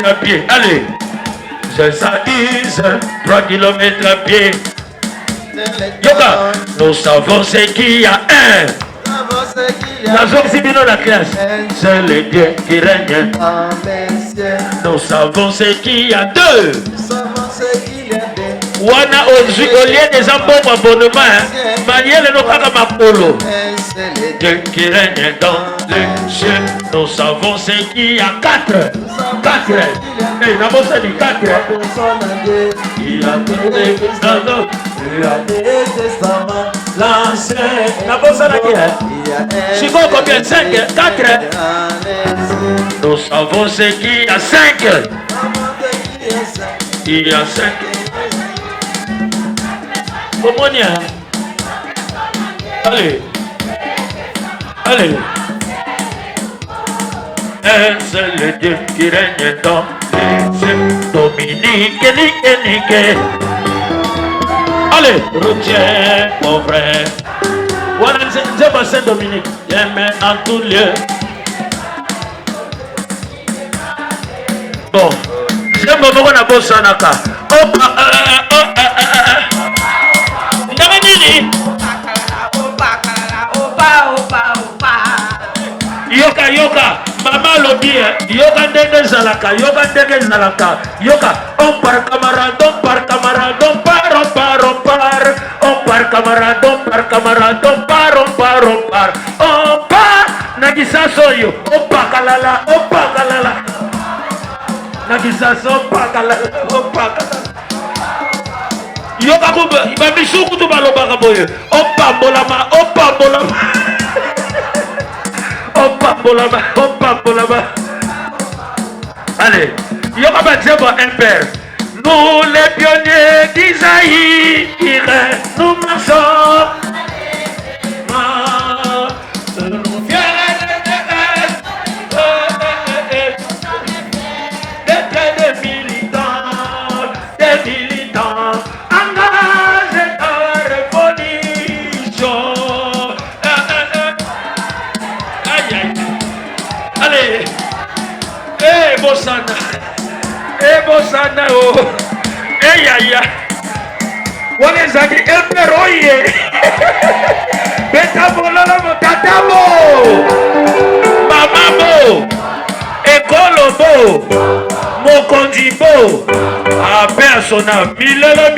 à pied. Allez. Ça use 3 km à pied. Yoga, nous savons ce qu'il y a un. La classe. C'est le Dieu qui règne. Nous savons ce qu'il y a deux. Wana ozui olie des ambons abonnement. Maniel no kaka makolo. Dieu qui règne dans les cieux. Nous savons ce qu'il y a 4. 4. Et n'a pas dit 4. Il a donné des testaments. L'ancien. N'a pas dit. Chico combien? 5. 4. Nous savons ce qu'il y a 5. Il y a 5. Comment on y a? Allez. Allez. Un seul Dieu qui règne dans les cieux. Dominique, nique. Allez, retiens mon frère. Voilà, c'est Saint-Dominique. J'aime en tout lieu. Bon. J'aime beaucoup la bosse Sanaka. Yoka, mama lobby, yoka ndenge zalaka, yoka, on part camarade, on part, on part camarade, on part, nagisa soyo, opa kalala, nagisa so opa kalala, yoka kube, ibamishuku tu baloba kaboye, opa bolama, Allez, il y aura un père. Nous les pionniers d'Isaïe, nous marchons. Bosana oh eyaya wale zaki emperoye beta bolala motatabo mamabo ekolobo mokonjibo a persona milolo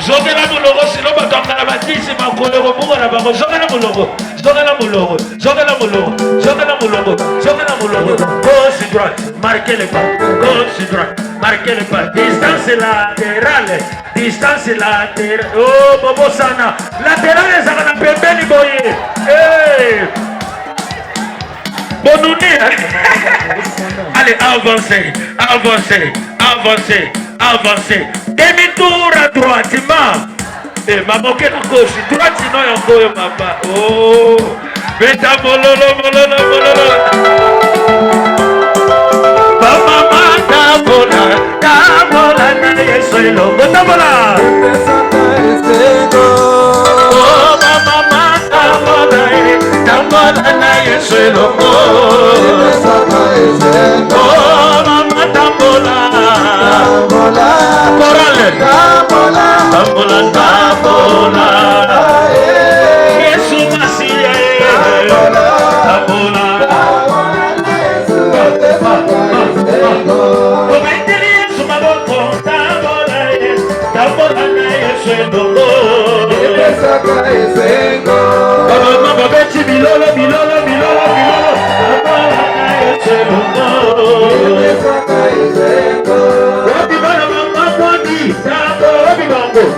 Zogela mulogo sino batanga batisi makole ko na bango zogela mulogo gauche droite marquez le pas distance latérale oh bobo sana latéral ça na pembeni boye bonuni allez avancez demi-tour à droite et maman qui est à gauche droite sinon il y a encore papa oh beta mololo mama tabola na yeso elongo tabola oh mama tabola na yeso elongo oh mama tabola tabola Yesu Masia tabola obeteli Yesu maboko tabola na Yesu elongo baba babeti bilolo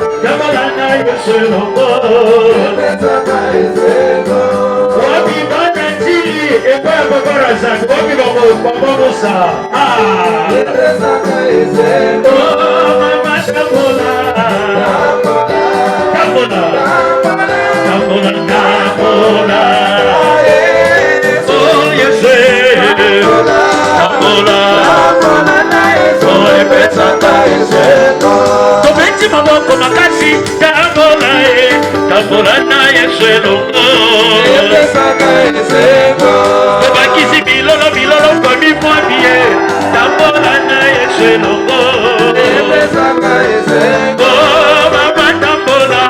tabola na Yesu elongo maboko makasi tabola na Yesu elongo obakisi bilolo komi mwabie tabola na Yesu elongo mama tabola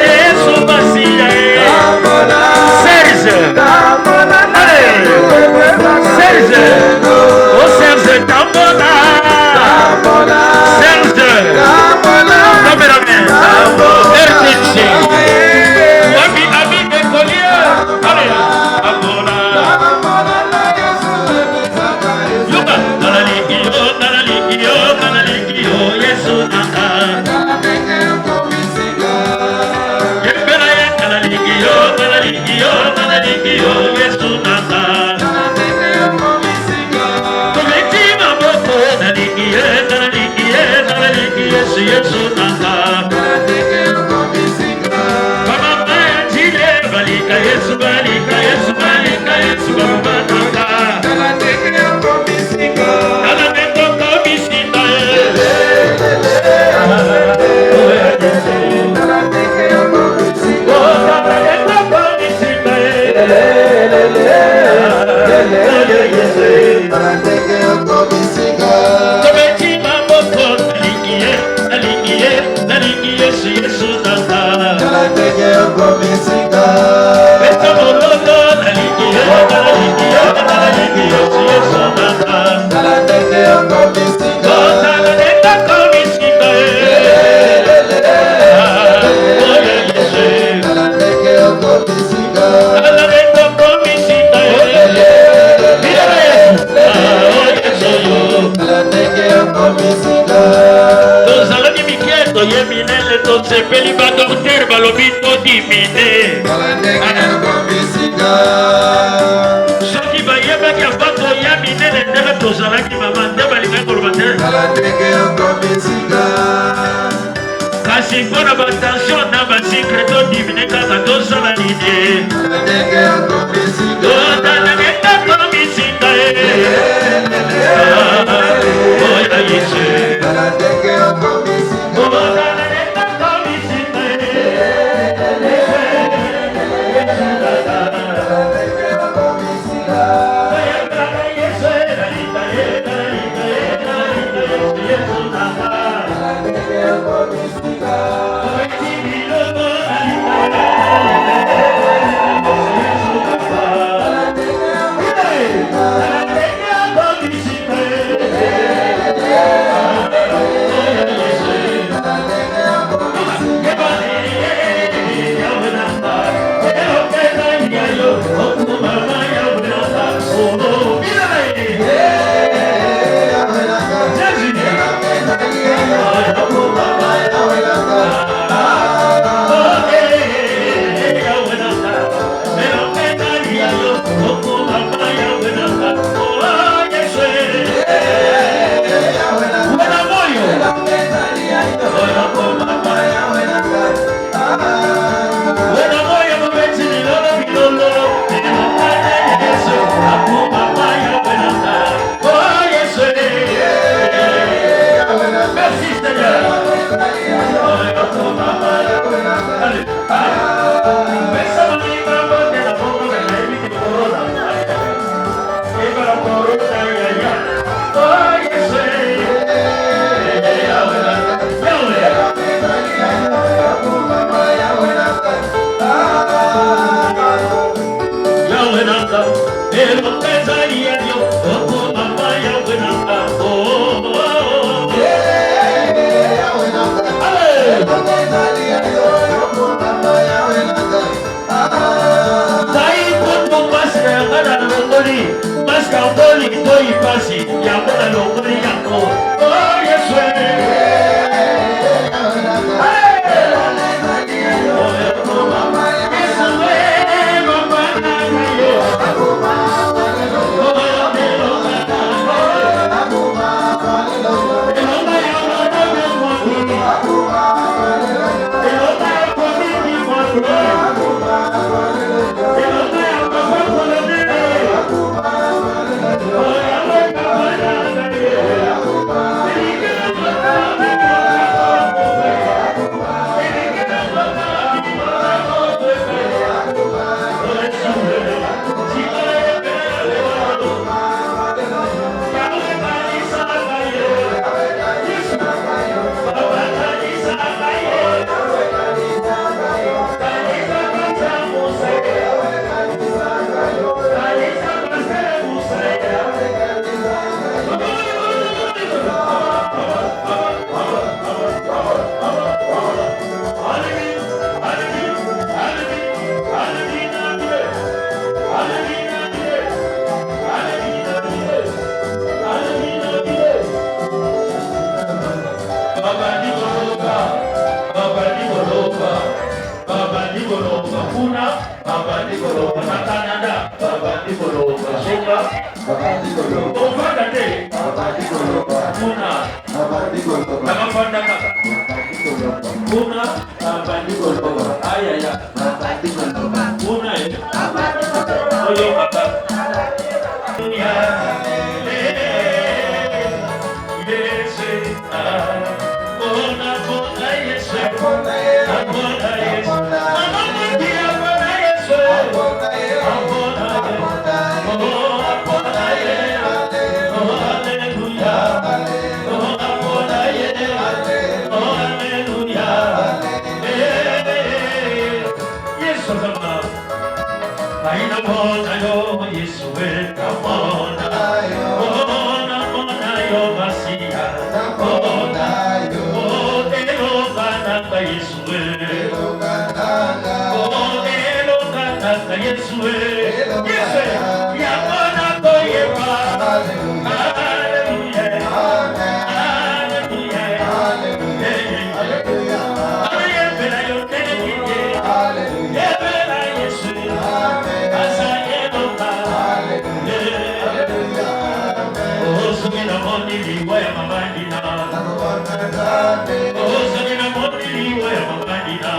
Yesu Masia Serge oh Serge tabola Serge caméraman RTC Wami ami écolier allez tabola yoga nalalikio Yesu naka yebela ya nalalikio Yesu naka Yesu naka Baba baya chile balika Yesu balika Baba naka Kala teke komisinga Yesu olobi todimine soki bayebaki abato ya minene ndenge tozalaki mama nde balingaki koloba te kasi mpona batension na basikre todimine kaka tozala nini totanangeka komisinga oya yesu moni liwa ya mabandina. Osoki na moni liwa ya mabandina.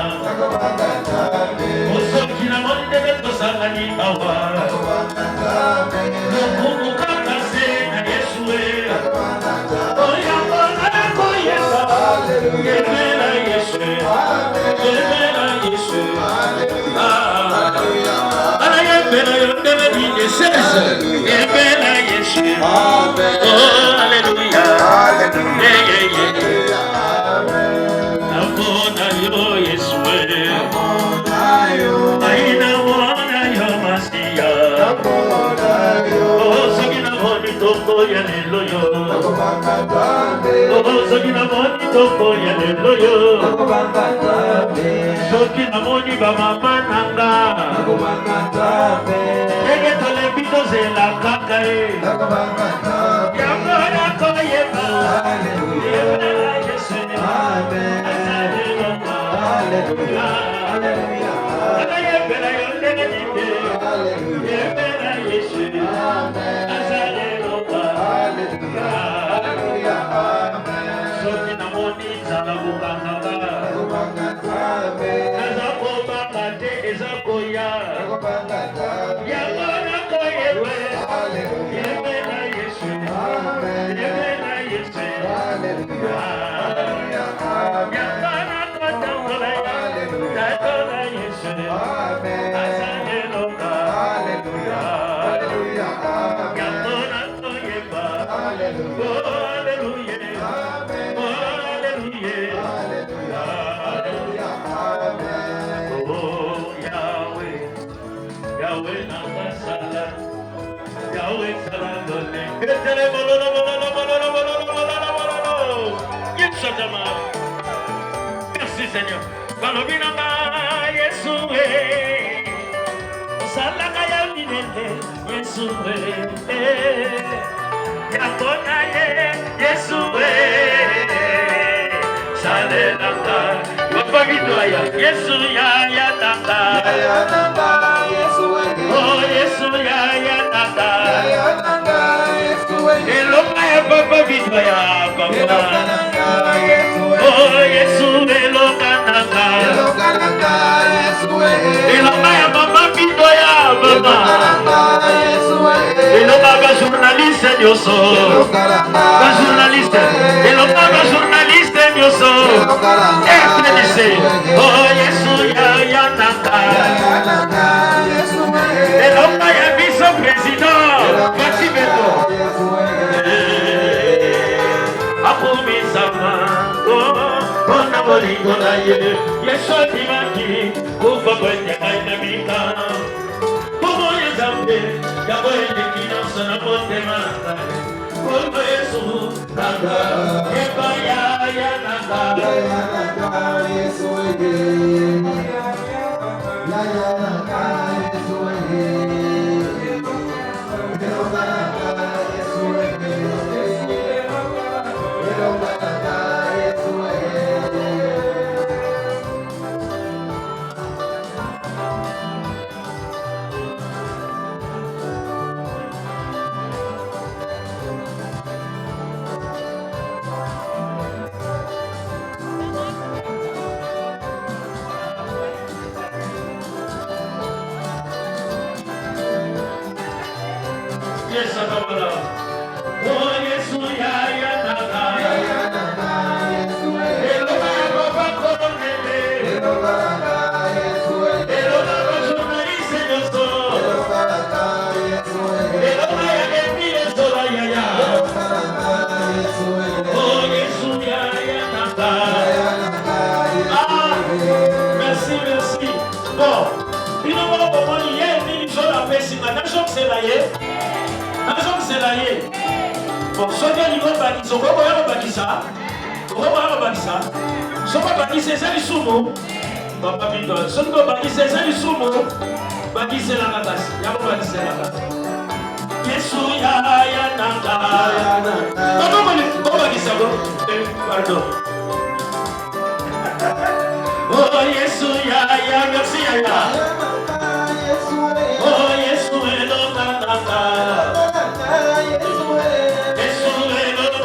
Osoki na moni debe tosangani awa. Lokumu kaka se na Yesue. Oyamba na koyesa. Kebela Yesue. Kebela Yesue. Ala yembela yondebe di desese. Kebela Yesue. Oh, alléluia. Namona yo Yesue. Aina wana yo Masia. Oh, sagina moni toko ya lelo yo. Oh, sagina moni toko ya lelo yo. Sagina moni ba mama nanga. Ege tole bito zela kakae. Yamona koyeba. Yemela Yesu. Hallelujah. Yemela yondege dite. Yemela Yesu. Soki na moni zala bukanga. Eza kobanga te eza koya. Yamona koyewe. Yemela Yesu. Yemela Yesu. Yamona kotangola ya. Tatola Yesu. Azayeloka. Yamona koyeba. Hallelujah. Yahweh Namasala, Yahweh Salamone. Merci Seigneur. Balobinama Yesue. Salaka Yaminete Yesue. Yakona Yesue. Salelaka. Wapagitoya Yesu ya naka. Oh, Yesu ya naka. Eloka ya papa vitwa ya papa. Oh, Yesu eloka naka. Eloka ya papa vitwa ya papa. Eloka ba journaliste nyoso. Ba journaliste. Eloka ba journaliste nyoso. Oh, Yesu ya naka. Eloka ya vice président Batibeto. Akumisama ona bolingo na ye. Yesu dimaki kufa kwenye kainamika. Kumo yezambe yabo endekina sana motema. Kumo Yesu naka. Eba ya naka. Yesu ege. Ya naka Yesu ege. Yes, oh, Yesu ya naka. Yesu eloka papa kolonele. Eloka Yesu eloka journaliste nyoso. Eloka ya epile sola ya. Oh, Yesu ya naka. Ah, merci. Bon, il nous va comprendre hier une chose à faire si maintenant je sais là hier. C'est là. Bon, soit bien il va bâtir, soit bien il va bâtir ça. Soit bien bâtir c'est ça les sumo. Papa Bito, soit bien bâtir c'est ça les sumo. Bâtir c'est la casse. Y'a pas bâtir c'est la casse. Yesu ya naka. Comment bâtir ça bon? Pardon. Oh Yesu ya merci ya. Oh Yesu eloka naka. Yesu eloka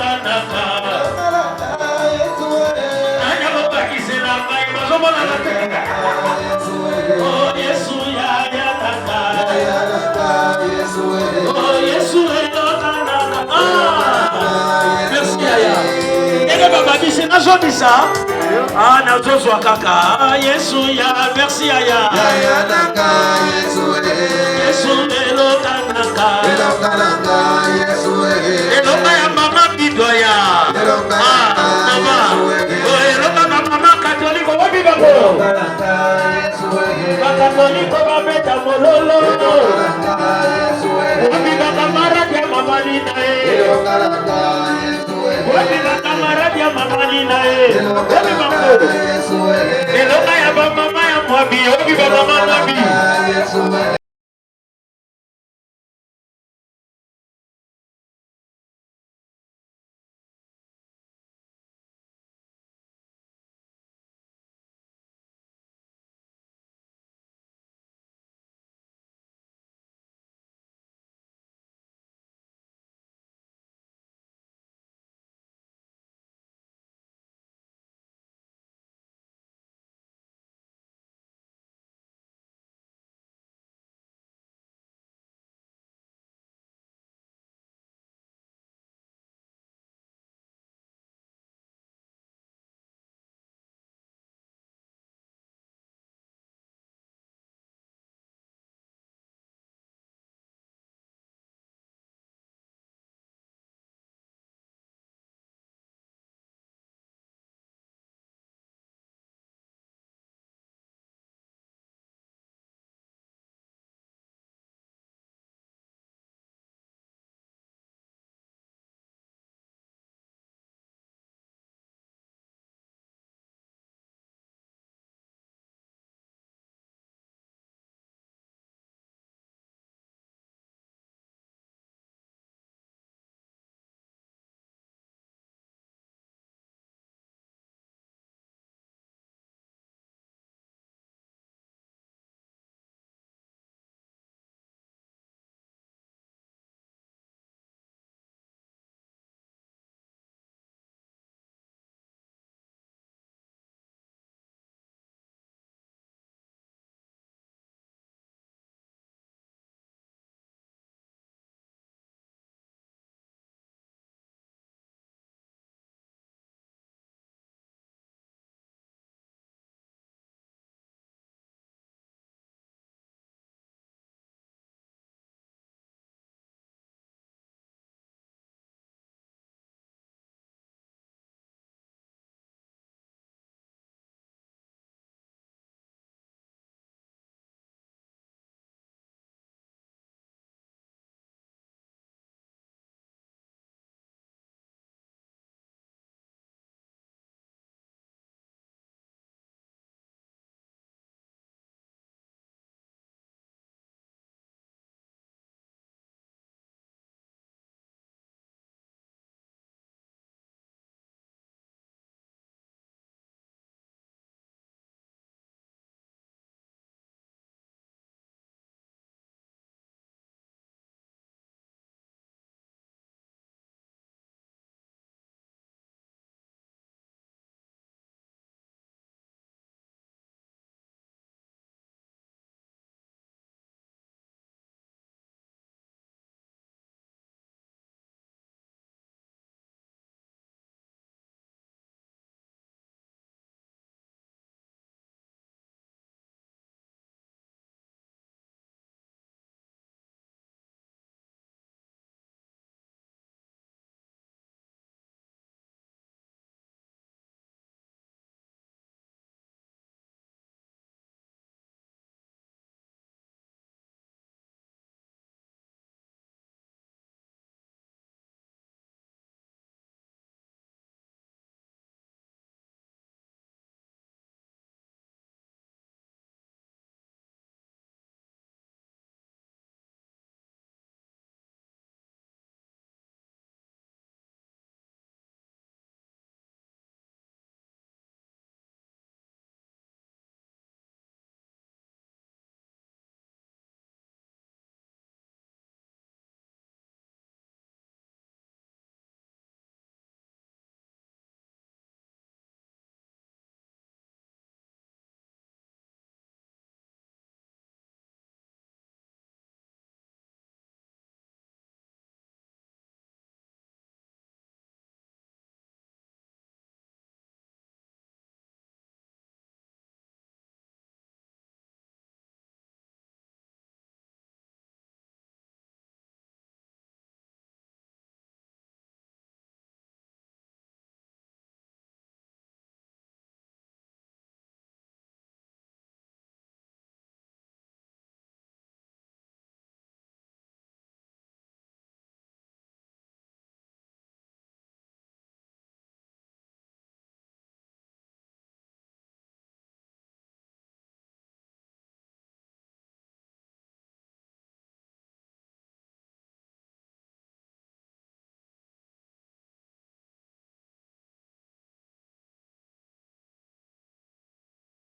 Ah, nazozwa kaka Yesu ya merci aya Yesu elokanaka eloka ya mama bidoya mama eloka mama katoliko wabibako bakatoliko babeta mololo wabibaka marake mama linae